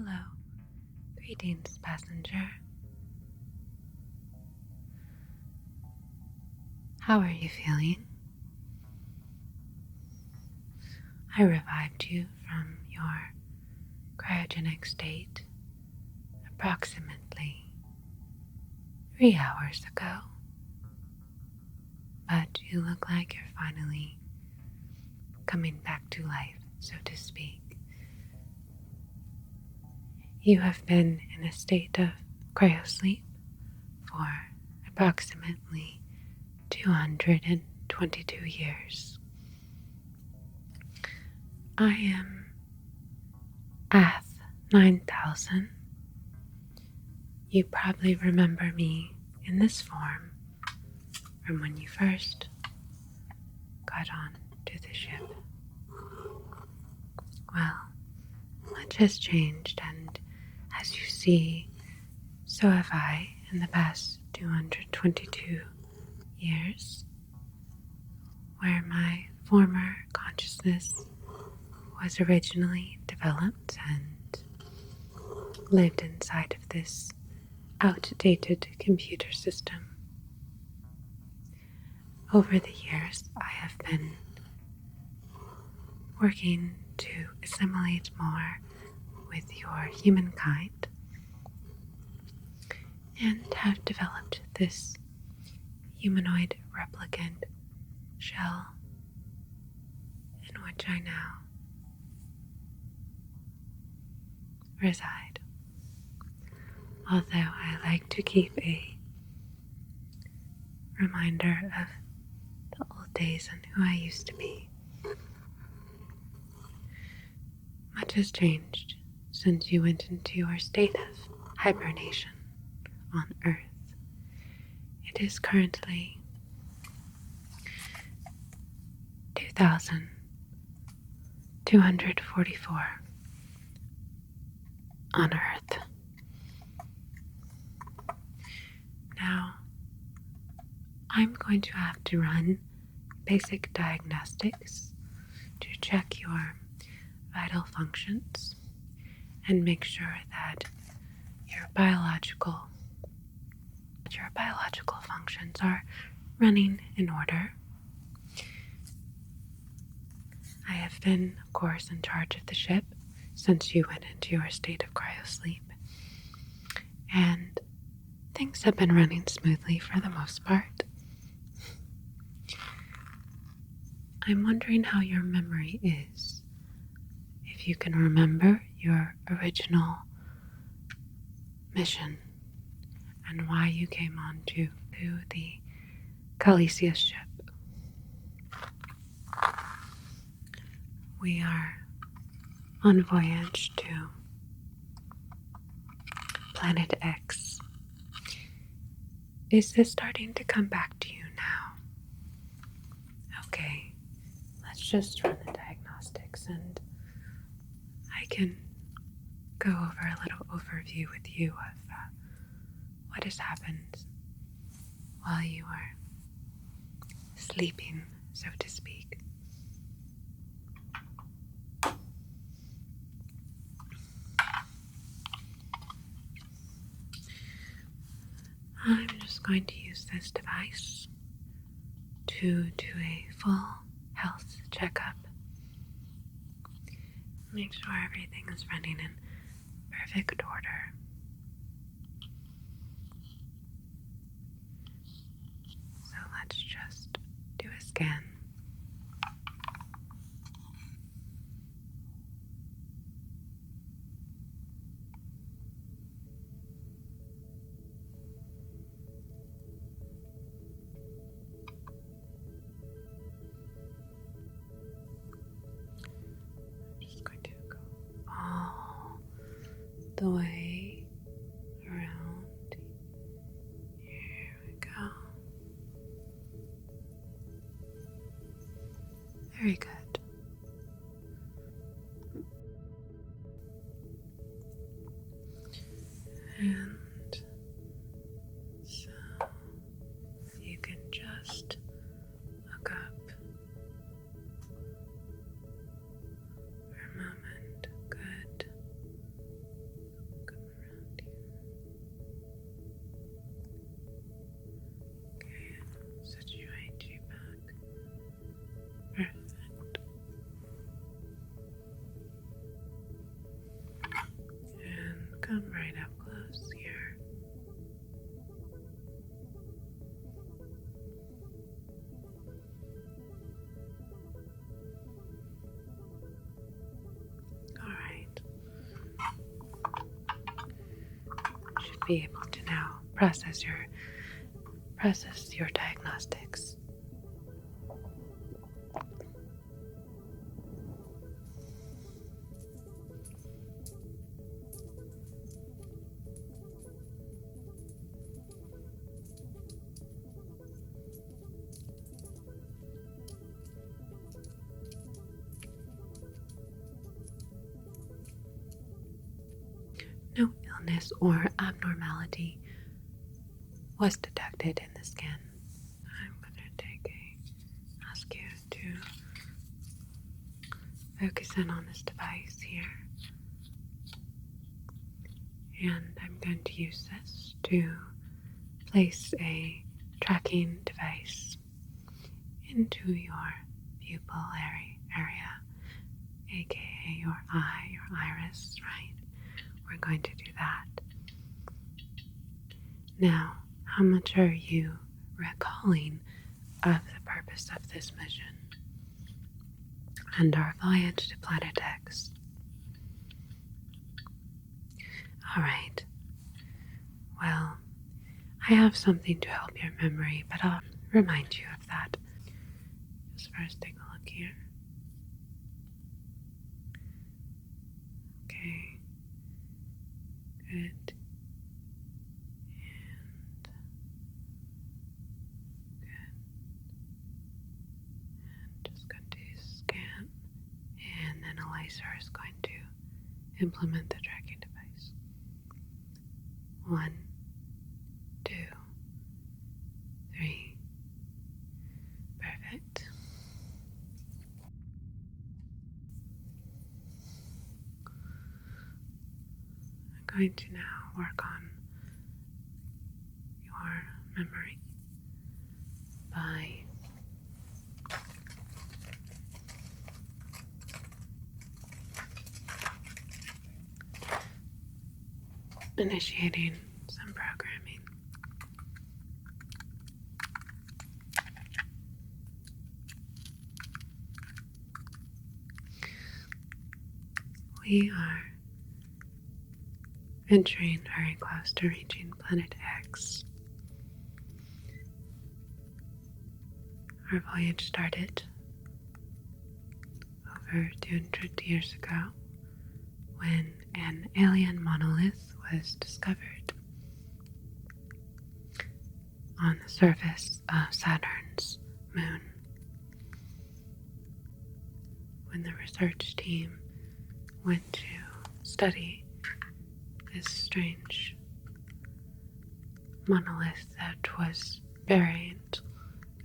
Hello. Greetings, passenger. How are you feeling? I revived you from your cryogenic state approximately 3 hours ago, but you look like you're finally coming back to life, so to speak. You have been in a state of cryosleep for approximately 222 years. I am Ath 9000. You probably remember me in this form from when you first got on to the ship. Well, much has changed, and as you see, so have I in the past 222 years, where my former consciousness was originally developed and lived inside of this outdated computer system. Over the years, I have been working to assimilate more with your humankind and have developed this humanoid replicant shell in which I now reside. Although I like to keep a reminder of the old days and who I used to be. Much has changed since you went into your state of hibernation on Earth. It is currently 2,244 on Earth. Now, I'm going to have to run basic diagnostics to check your vital functions and make sure that your biological functions are running in order. I have been, of course, in charge of the ship since you went into your state of cryosleep, and things have been running smoothly for the most part. I'm wondering how your memory is. If you can remember your original mission and why you came on to the Cryosleep ship. We are on voyage to Planet X. Is this starting to come back to you now? Okay, let's just run the diagnostics and I can go over a little overview with you of what has happened while you were sleeping, so to speak. I'm just going to use this device to do a full health checkup. Make sure everything is running in perfect order. So let's just do a scan. The way around. Here we go. Very good. And so you can just look up for a moment. Good. be able to now process your diagnostics. No illness or abnormality was detected in the scan. I'm going to ask you to focus in on this device here. And I'm going to use this to place a tracking device into your pupil area, aka your eye, your iris, right? We're going to do that. Now, how much are you recalling of the purpose of this mission and our voyage to Planet X? Alright. Well, I have something to help your memory, but I'll remind you of that. Just first take a look here. Okay. Good. And good. And just going to scan. And then ELISA is going to implement the tracking device. 1, 2, 3. Perfect. I'm going to now work on your memory by initiating some programming. We are venturing very close to reaching Planet X. Our voyage started over 200 years ago when an alien monolith was discovered on the surface of Saturn's moon. When the research team went to study this strange monolith that was buried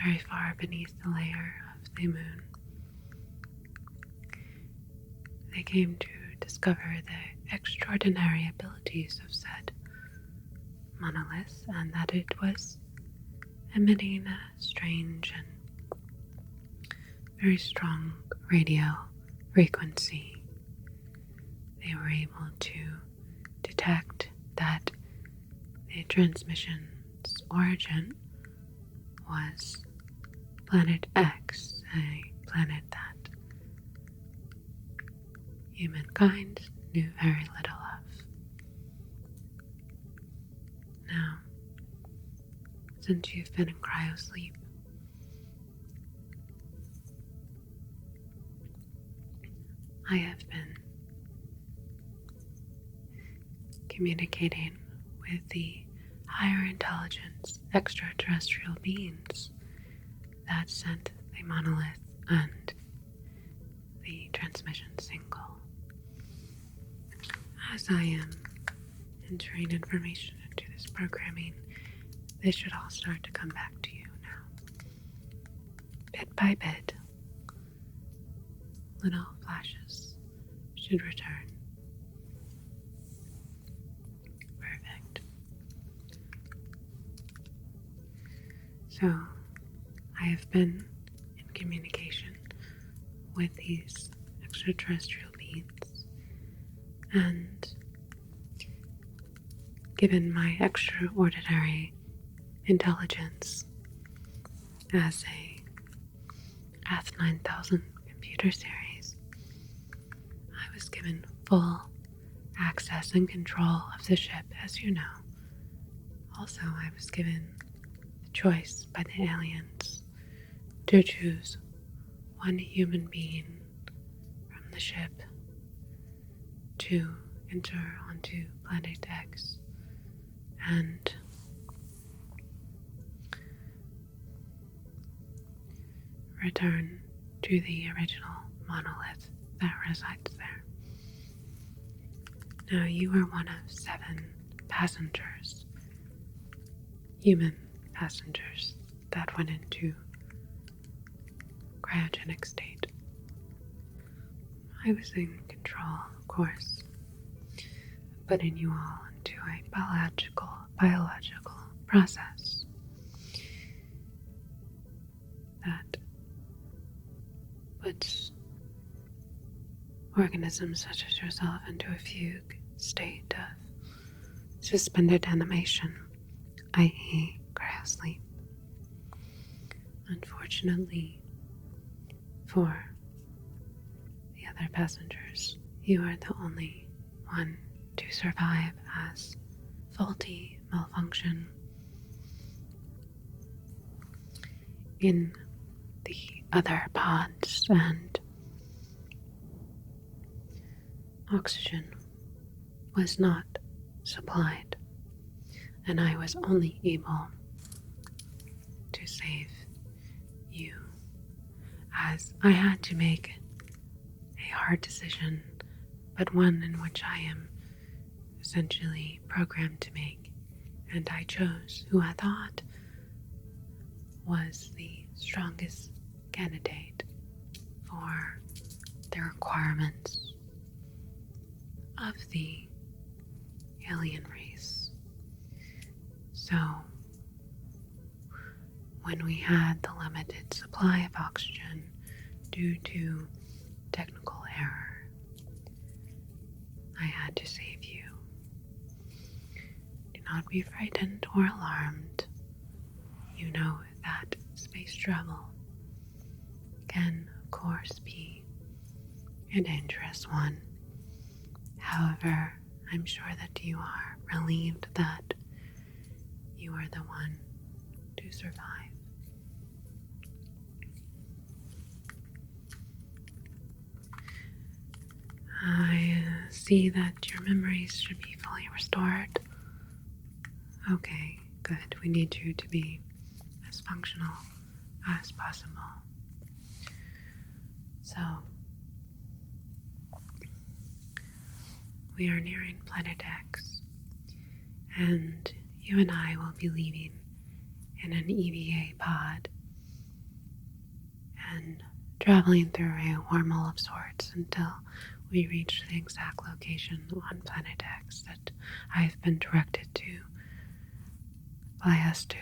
very far beneath the layer of the moon, they came to discover the extraordinary abilities of said monolith, and that it was emitting a strange and very strong radio frequency. They were able to detect that the transmission's origin was Planet X, a planet that humankind knew very little of. Now, since you've been in cryosleep, I have been communicating with the higher intelligence extraterrestrial beings that sent the monolith and the transmission single. As I am entering information into this programming, they should all start to come back to you now. Bit by bit, little flashes should return. Perfect. So, I have been in communication with these extraterrestrial beings, and given my extraordinary intelligence as a Ath-9000 computer series, I was given full access and control of the ship, as you know, Also, I was given the choice by the aliens to choose one human being from the ship to enter onto Planet X and return to the original monolith that resides there. Now, you are one of 7 passengers, human passengers, that went into cryogenic state. I was in control, of course, putting you all into a biological process that puts organisms such as yourself into a fugue state of suspended animation, i.e. cryosleep. Unfortunately for the other passengers, you are the only one to survive as faulty malfunction in the other pods, and oxygen was not supplied, and I was only able to save you, as I had to make a hard decision, but one in which I am essentially programmed to make, and I chose who I thought was the strongest candidate for the requirements of the alien race. So, when we had the limited supply of oxygen due to technical error, I had to save you. Do not be frightened or alarmed. You know that space travel can, of course, be a dangerous one. However, I'm sure that you are relieved that you are the one to survive. I see that your memories should be fully restored. Okay, good. We need you to be as functional as possible. So, we are nearing Planet X, and you and I will be leaving in an EVA pod and traveling through a wormhole of sorts until we reach the exact location on Planet X that I have been directed to by us to.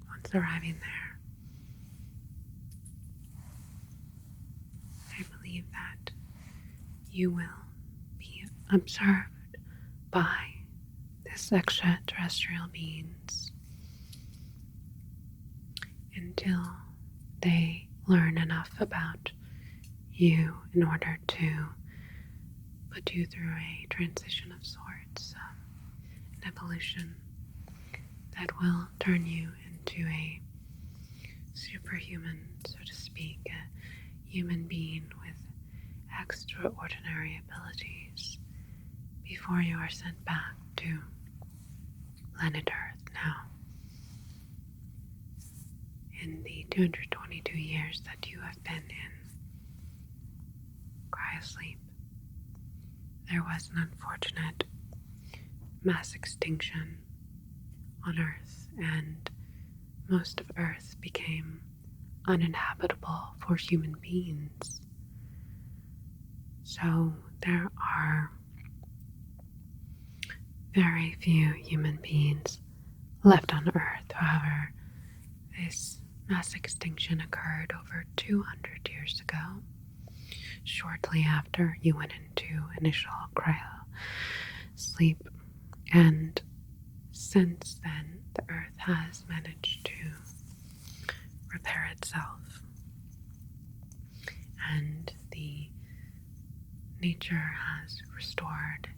Once arriving there, I believe that you will be observed by this extraterrestrial beings until they learn enough about you in order to put you through a transition of sorts, an evolution that will turn you into a superhuman, so to speak, a human being with extraordinary abilities before you are sent back to planet Earth. Now, in the 222 years that you have been in cryosleep, there was an unfortunate mass extinction on Earth, and most of Earth became uninhabitable for human beings. So there are very few human beings left on Earth. However, this mass extinction occurred over 200 years ago, shortly after you went into initial cryosleep, and since then the Earth has managed to repair itself, and the nature has restored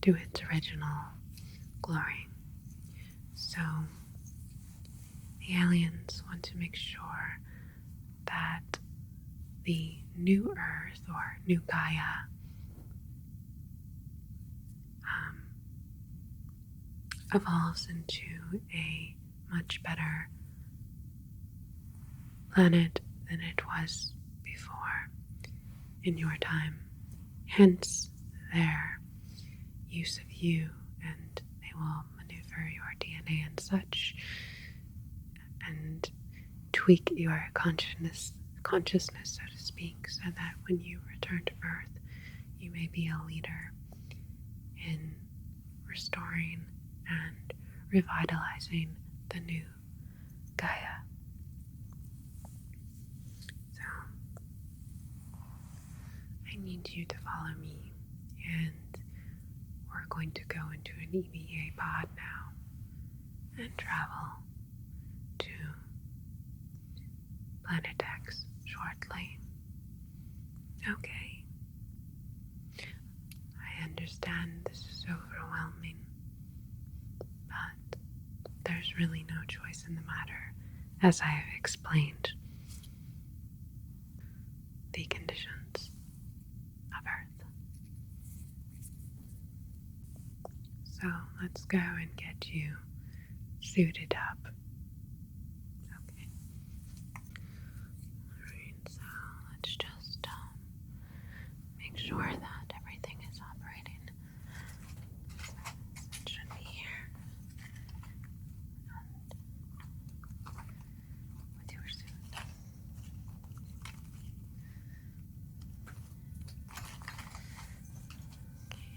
to its original glory. So the aliens want to make sure that the new Earth or new Gaia evolves into a much better planet than it was before in your time. Hence their use of you, and they will maneuver your DNA and such and tweak your consciousness, so to speak, so that when you return to Earth, you may be a leader in restoring and revitalizing the new Gaia. So, I need you to follow me, and we're going to go into an EVA Pod now and travel to Planet X shortly. Okay. I understand this is overwhelming, but there's really no choice in the matter, as I have explained the conditions of Earth. So let's go and get you suited up. Okay. Alright, so let's just make sure that everything is operating. It should be here. And with your suit. Okay.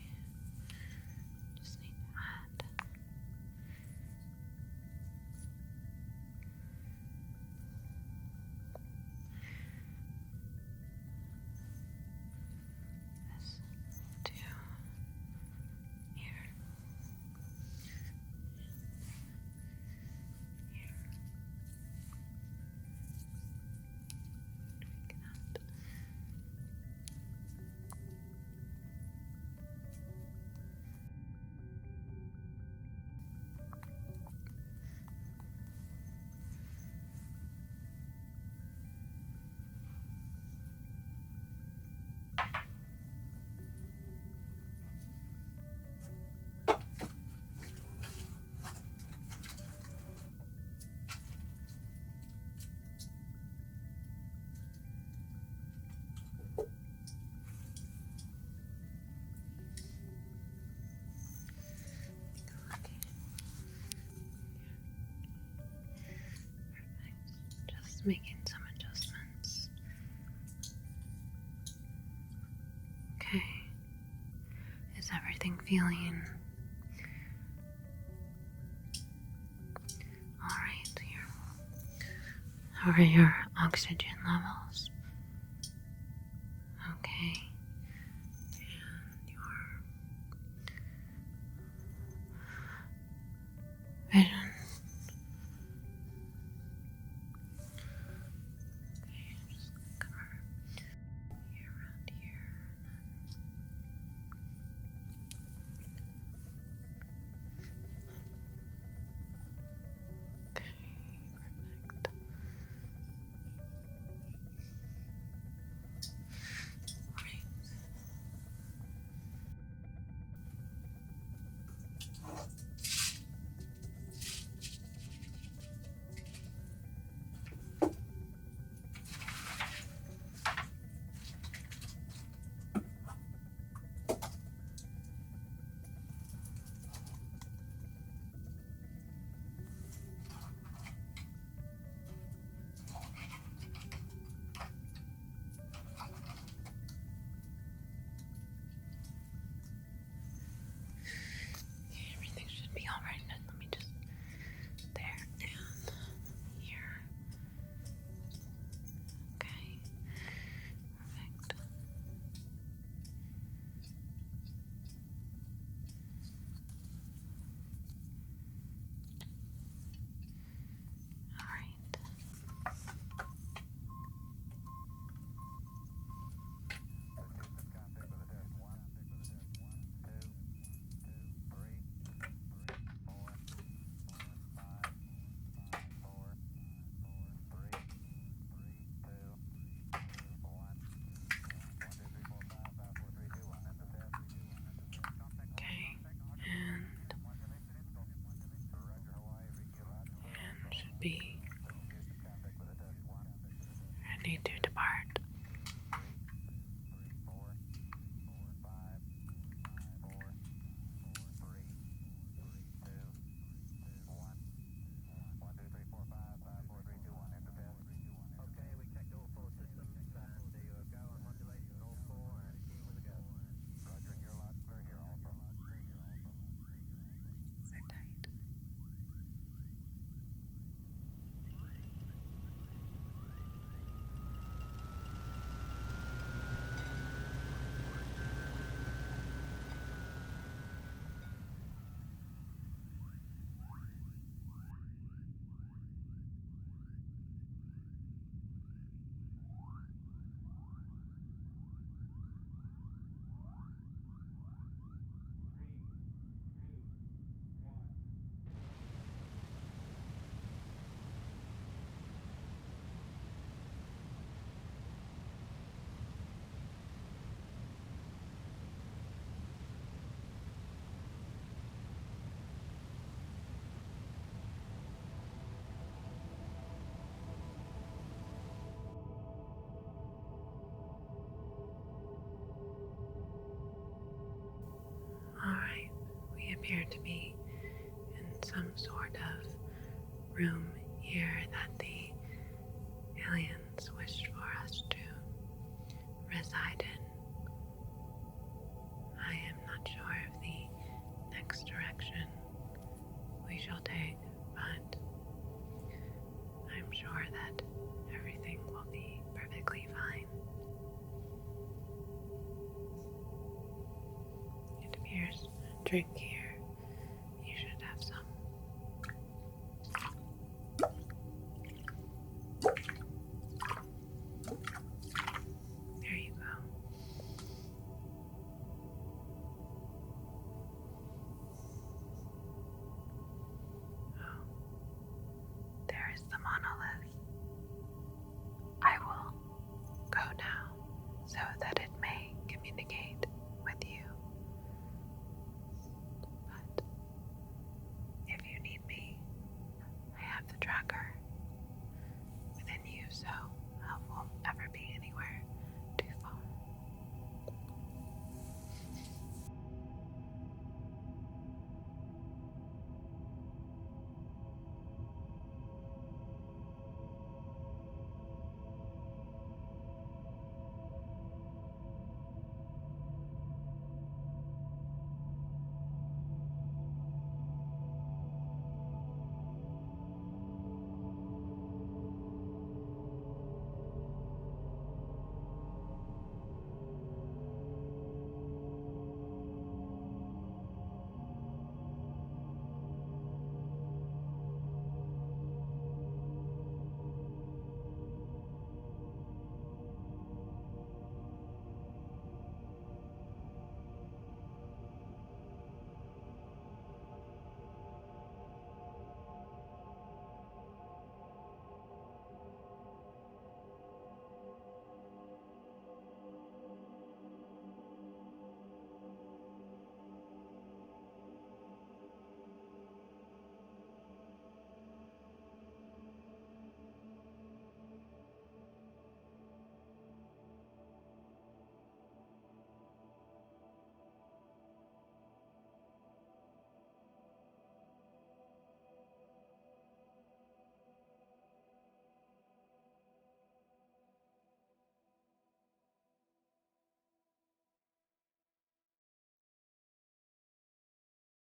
Just need to add this to here. Here. Tweak that. Okay. Perfect. Just making some adjustments. Okay. Is everything feeling alright here? How are your oxygen levels? Okay. And your vision. Okay, just cover here around here. Okay, perfect. Alright. be ready to depart. Sit tight. Alright, we appear to be in some sort of room here that the aliens wished for us to reside in. I am not sure of the next direction we shall take, but I'm sure that everything will be perfectly fine. It appears a drink here.